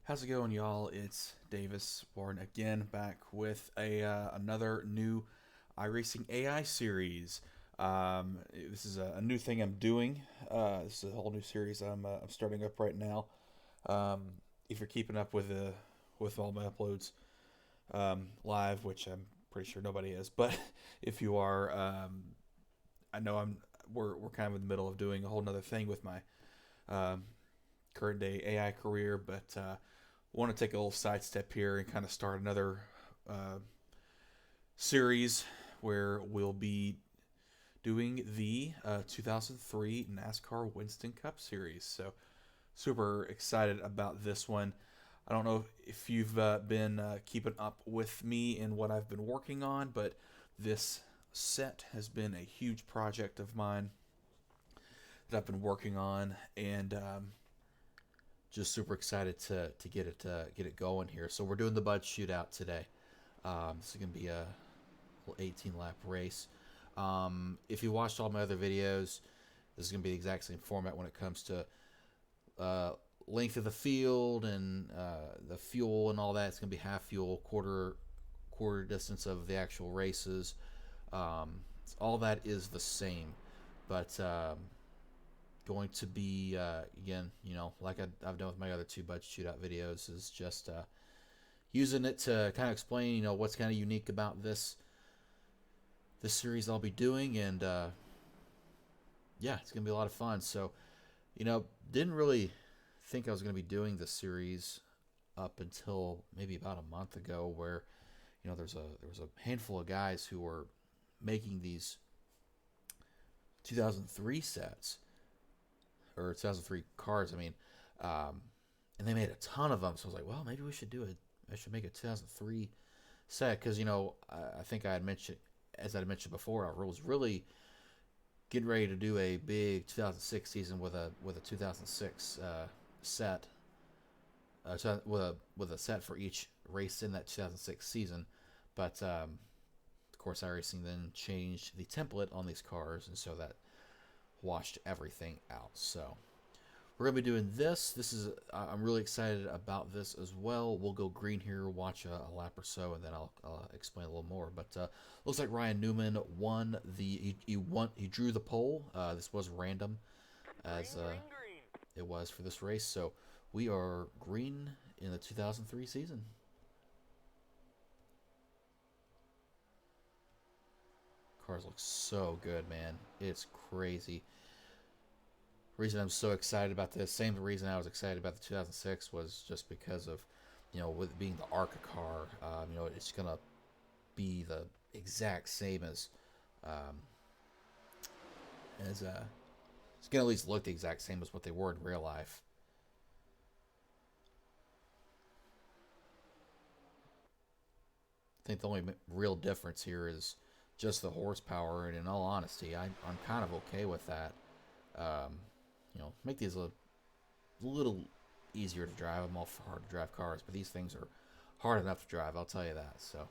How's it going, y'all? It's Davis Warren again, back with another new iRacing AI series. This is a new thing I'm doing. This is a whole new series I'm starting up right now. Um, if you're keeping up with all my uploads live, which I'm pretty sure nobody is, but if you are, I know we're kind of in the middle of doing a whole nother thing with my um, current day AI career, but want to take a little sidestep here and kind of start another uh, series where we'll be doing the 2003 NASCAR Winston Cup Series. So, super excited about this one. I don't know if you've been keeping up with me and what I've been working on, but this set has been a huge project of mine that I've been working on, and just super excited to get it going here. So we're doing the Bud Shootout today. This is gonna be a little 18 lap race. If you watched all my other videos, this is gonna be the exact same format when it comes to uh, length of the field and the fuel and all that. It's gonna be half fuel, quarter distance of the actual races. All that is the same, but going to be again, like I've done with my other two budget shootout videos, is just using it to kind of explain, what's kind of unique about this series I'll be doing, and yeah, it's gonna be a lot of fun. So, didn't really think I was gonna be doing this series up until maybe about a month ago, where there was a handful of guys who were making these 2003 sets or 2003 cars. I mean, um, and they made a ton of them. So I was like, well, maybe we should do it. I should make a 2003 set because I think I had mentioned, as I had mentioned before, I was really getting ready to do a big 2006 season with a 2006 set, with a set for each race in that 2006 season. But of course, iRacing then changed the template on these cars, and so that washed everything out. So we're gonna be doing this. I'm really excited about this as well. We'll go green here, watch a lap or so, and then I'll explain a little more. But looks like Ryan Newman won he drew the pole. This was random, as it was for this race. So we are green in the 2003 season. Cars look so good, man. It's crazy. Reason I'm so excited about this, same reason I was excited about the 2006, was just because of, with it being the ARCA car, it's gonna be the exact same um, as it's gonna at least look the exact same as what they were in real life. I think the only real difference here is just the horsepower, and in all honesty, I'm kind of okay with that. Um, make these a little easier to drive. I'm all for hard to drive cars, but these things are hard enough to drive, I'll tell you that. So,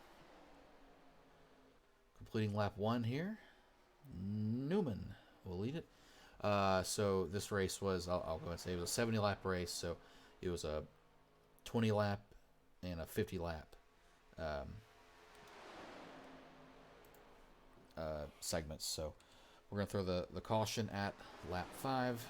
completing lap one here. Newman will lead it. So this race was, I'll go and say it was a 70 lap race. So it was a 20 lap and a 50 lap um, segments. So we're going to throw the caution at lap 5.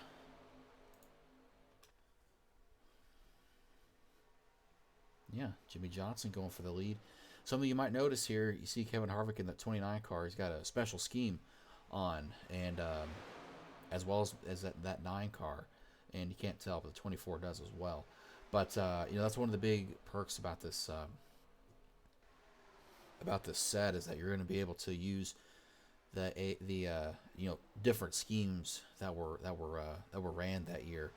Yeah, Jimmy Johnson going for the lead. Something you might notice here, you see Kevin Harvick in the 29 car. He's got a special scheme on, and as well as that 9 car. And you can't tell, but the 24 does as well. But that's one of the big perks about this set, is that you're going to be able to use the different schemes that were ran that year.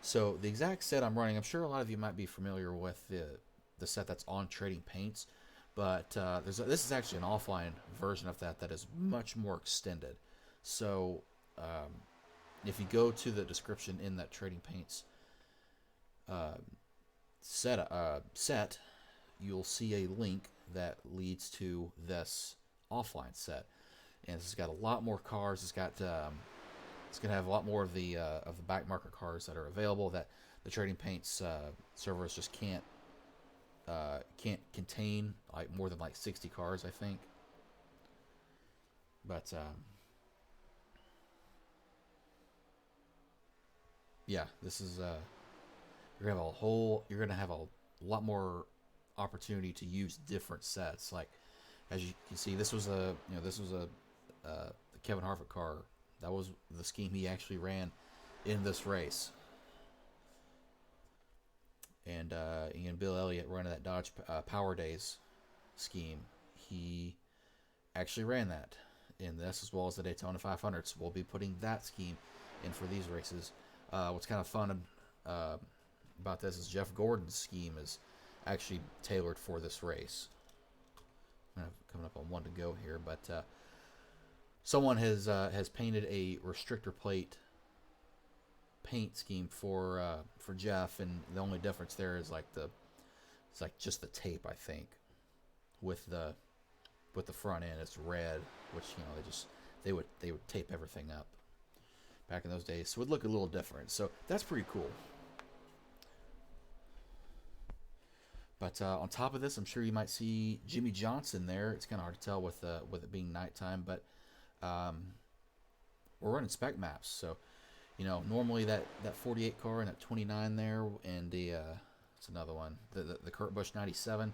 So the exact set I'm running, I'm sure a lot of you might be familiar with the set that's on Trading Paints, but this is actually an offline version of that is much more extended. So if you go to the description in that Trading Paints uh, set, you'll see a link that leads to this offline set, and it's got a lot more cars. It's gonna have a lot more of the back market cars that are available. the trading paints servers just can't contain like more than like 60 cars, I think. But yeah, this is you're gonna have a lot more opportunity to use different sets. Like as you can see, this was a Kevin Harvick car. That was the scheme he actually ran in this race. And Bill Elliott running that Dodge Power Days scheme. He actually ran that in this as well as the Daytona 500. So we'll be putting that scheme in for these races. What's kind of fun about this is Jeff Gordon's scheme is actually tailored for this race. I'm coming up on one to go here, but someone has painted a restrictor plate paint scheme for Jeff, and the only difference there is it's like just the tape, I think, with the front end it's red, which they would tape everything up back in those days, so it would look a little different. So that's pretty cool. But on top of this, I'm sure you might see Jimmy Johnson there. It's kind of hard to tell with it being nighttime, but we're running spec maps. So, normally that 48 car and that 29 there, and it's another one, the Kurt Busch 97,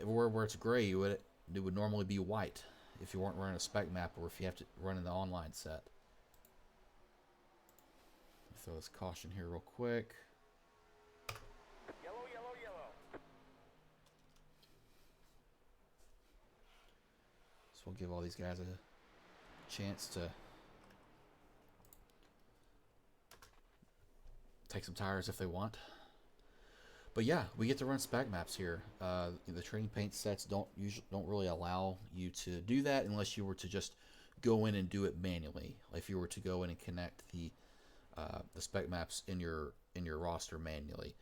where it's gray, it would normally be white if you weren't running a spec map or if you have to run in the online set. Throw this caution here real quick. So we'll give all these guys a chance to take some tires if they want. But yeah, we get to run spec maps here. The trading paint sets don't really allow you to do that unless you were to just go in and do it manually. Like if you were to go in and connect the spec maps in your roster manually.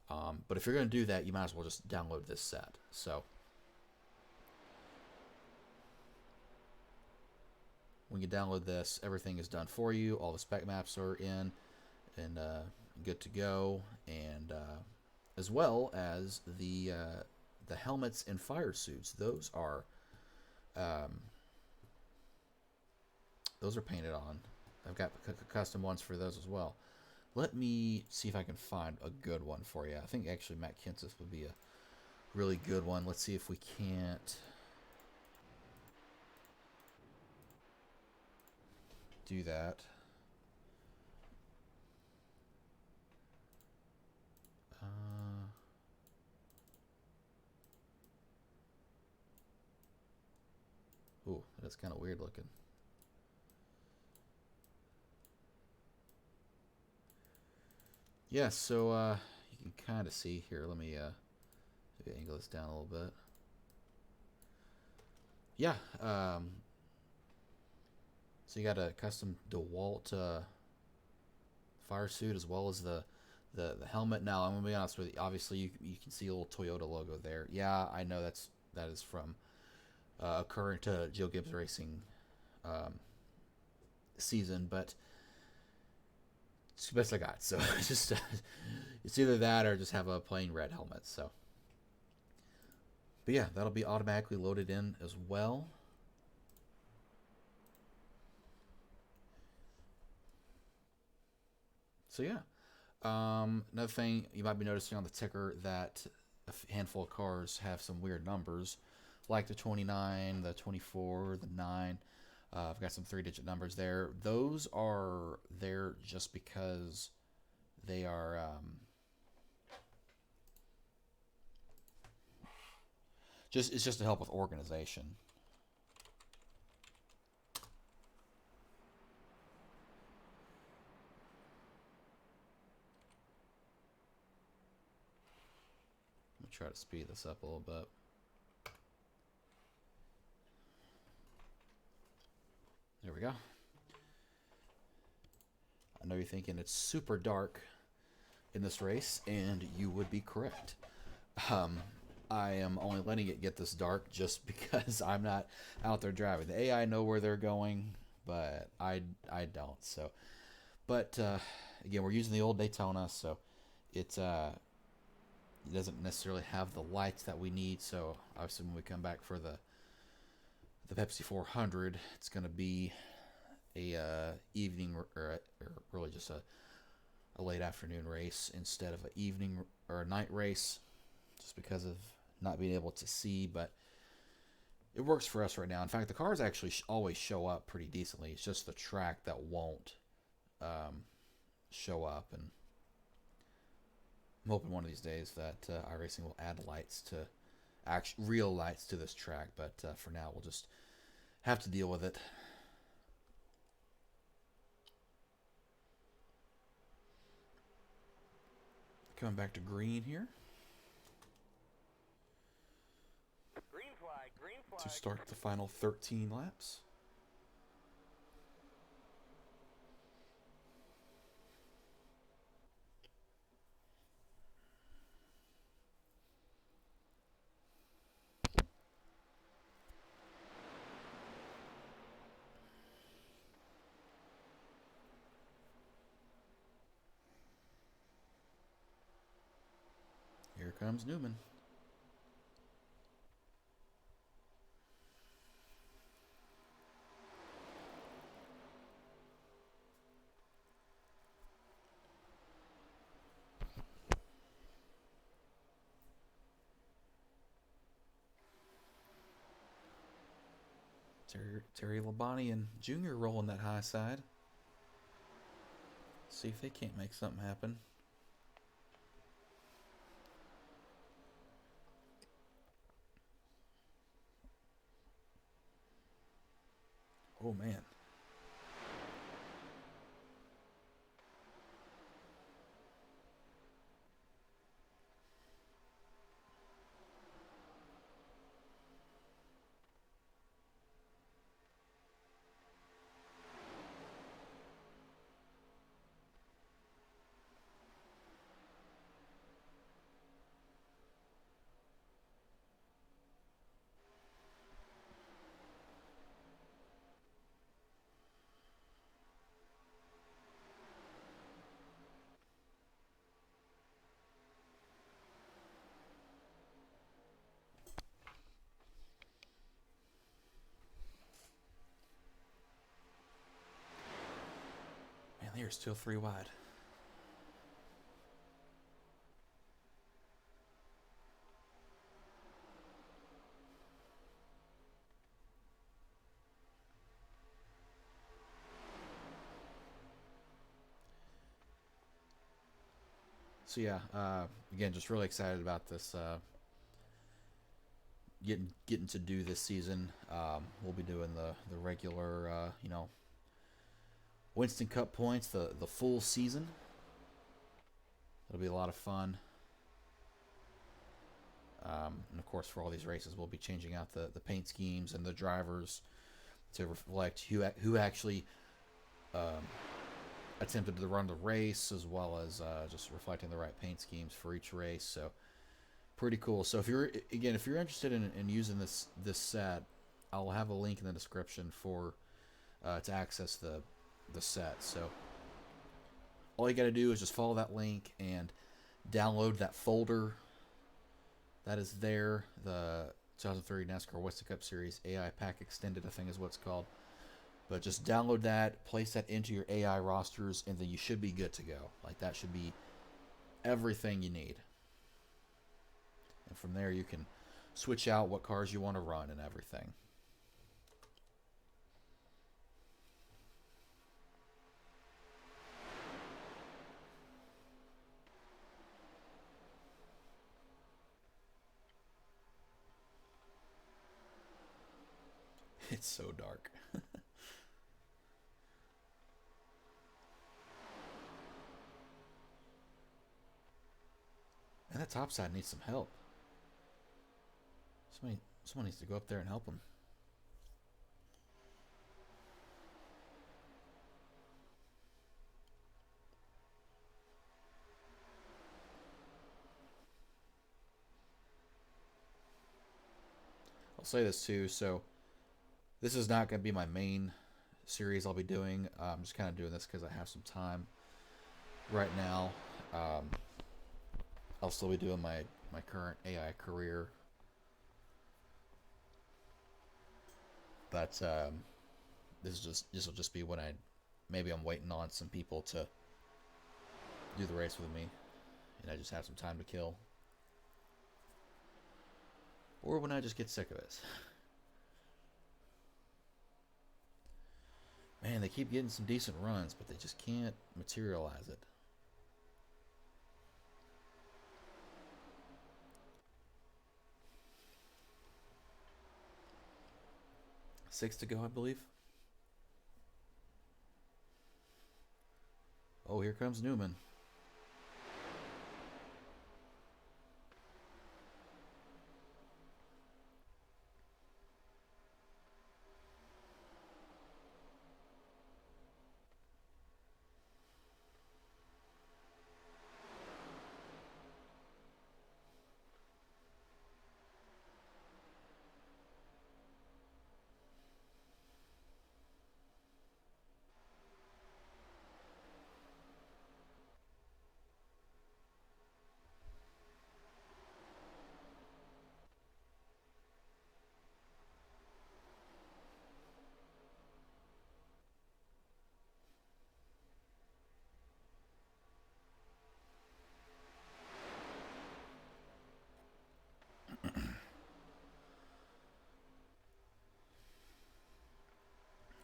But if you're going to do that, you might as well just download this set. So when you download this, everything is done for you. All the spec maps are in and good to go, and as well as the helmets and fire suits. Those are painted on. I've got custom ones for those as well. Let me see if I can find a good one for you. I think actually Matt Kenseth would be a really good one. Let's see if we can't do that. Ooh, that's kind of weird looking. Yeah, so you can kind of see here. Let me maybe angle this down a little bit. Yeah, so you got a custom DeWalt fire suit as well as the helmet. Now, I'm gonna be honest with you. Obviously, you can see a little Toyota logo there. Yeah, I know that is from a current Joe Gibbs Racing season, but it's the best I got. So it's just it's either that or just have a plain red helmet. So, but yeah, that'll be automatically loaded in as well. So yeah, another thing you might be noticing on the ticker that a handful of cars have some weird numbers, like the 29, the 24, the 9. I've got some 3-digit numbers there. Those are there just because they are it's just to help with organization. Let me try to speed this up a little bit. There we go. I know you're thinking it's super dark in this race, and you would be correct. I am only letting it get this dark just because I'm not out there driving. The AI know where they're going, but I don't. So, but again, we're using the old Daytona, so it doesn't necessarily have the lights that we need. So obviously, when we come back for the Pepsi 400, it's going to be a evening or really just a late afternoon race instead of an evening or a night race, just because of not being able to see. But it works for us right now. In fact, the cars actually always show up pretty decently. It's just the track that won't show up, and I'm hoping one of these days that iRacing will add lights to real lights to this track. But for now, we'll just have to deal with it. Coming back to green here. Green flag. To start the final 13 laps. Here comes Newman. Terry Labonte and Junior rolling that high side. See if they can't make something happen. Oh, man. Man, they are still 3 wide. So yeah, again, just really excited about this. Getting to do this season. We'll be doing the regular, Winston Cup points, the full season. It'll be a lot of fun. And of course, for all these races, we'll be changing out the paint schemes and the drivers to reflect who actually attempted to run the race, as well as just reflecting the right paint schemes for each race. So pretty cool. So if you're interested in using this set, I'll have a link in the description for to access the set. So all you got to do is just follow that link and download that folder that is there. The 2030 NASCAR Winston Cup Series AI Pack Extended, I think is what it's called. But just download that, place that into your AI rosters, and then you should be good to go. Like, that should be everything you need. And from there, you can switch out what cars you want to run and everything. It's so dark. And that top side needs some help. Someone needs to go up there and help him. I'll say this too. So this is not going to be my main series I'll be doing. I'm just kind of doing this because I have some time. right now. Um, I'll still be doing my current AI career, but this will just be when maybe I'm waiting on some people to do the race with me, and I just have some time to kill, or when I just get sick of it. Man, they keep getting some decent runs, but they just can't materialize it. 6 to go, I believe. Oh, here comes Newman.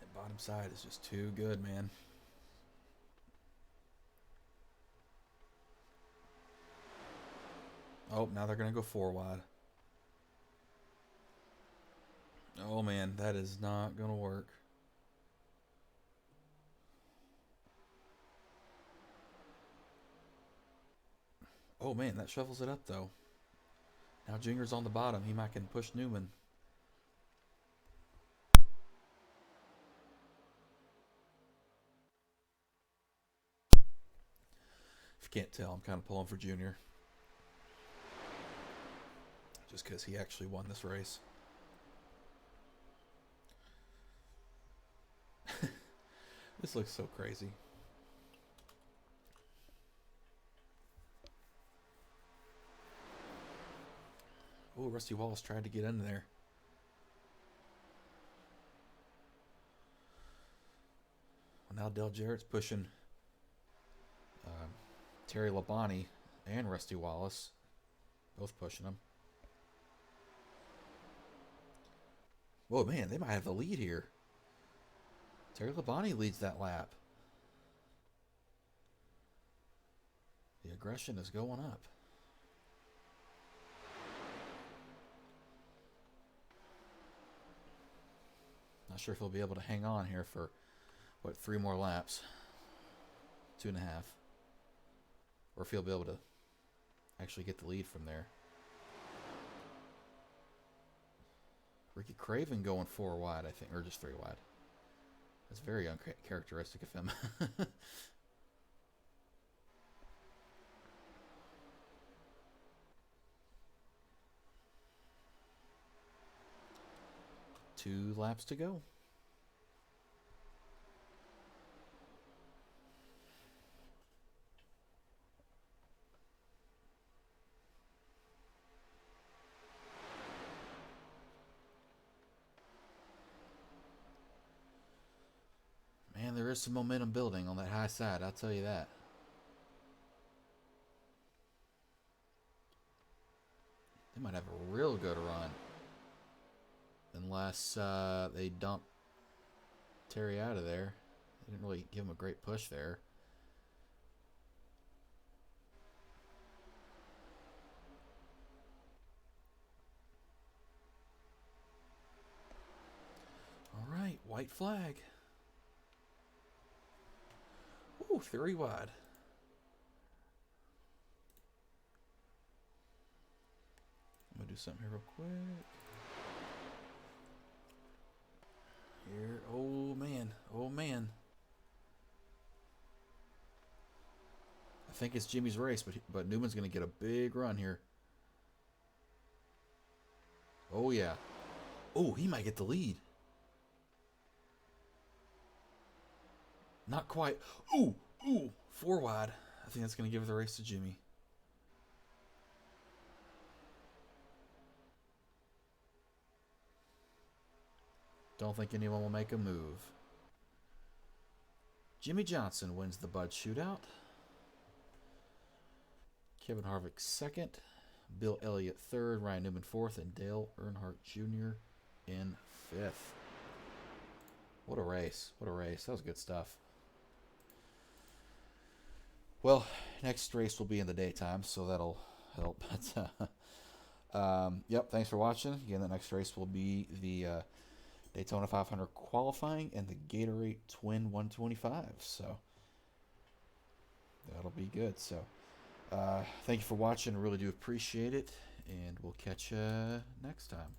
That bottom side is just too good, man. Oh, now they're going to go 4 wide. Oh, man, that is not going to work. Oh, man, that shovels it up, though. Now Jinger's on the bottom. He might can push Newman. If you can't tell, I'm kind of pulling for Junior. Just because he actually won this race. This looks so crazy. Oh, Rusty Wallace tried to get in there. Well, now Del Jarrett's pushing Terry Labonte and Rusty Wallace. Both pushing him. Whoa, man, they might have the lead here. Terry Labonte leads that lap. The aggression is going up. Not sure if he'll be able to hang on here for, what, 3 more laps? 2.5. Or if he'll be able to actually get the lead from there. Ricky Craven going 4 wide, I think, or just 3 wide. That's very uncharacteristic of him. Two laps to go. Man, there is some momentum building on that high side, I'll tell you that. They might have a real good run. Unless they dump Terry out of there. They didn't really give him a great push there. All right, white flag. Ooh, 3 wide. I'm going to do something here real quick. Here, oh man, oh man. I think it's Jimmy's race, but Newman's going to get a big run here. Oh yeah. Oh, he might get the lead. Not quite. Ooh, 4 wide. I think that's going to give the race to Jimmy. Don't think anyone will make a move. Jimmy Johnson wins the Bud Shootout. Kevin Harvick second. Bill Elliott third. Ryan Newman fourth. And Dale Earnhardt Jr. in fifth. What a race. What a race. That was good stuff. Well, next race will be in the daytime, so that'll help. Yep, thanks for watching. Again, the next race will be the Daytona 500 qualifying and the Gatorade Twin 125. So that'll be good. So thank you for watching. I really do appreciate it. And we'll catch you next time.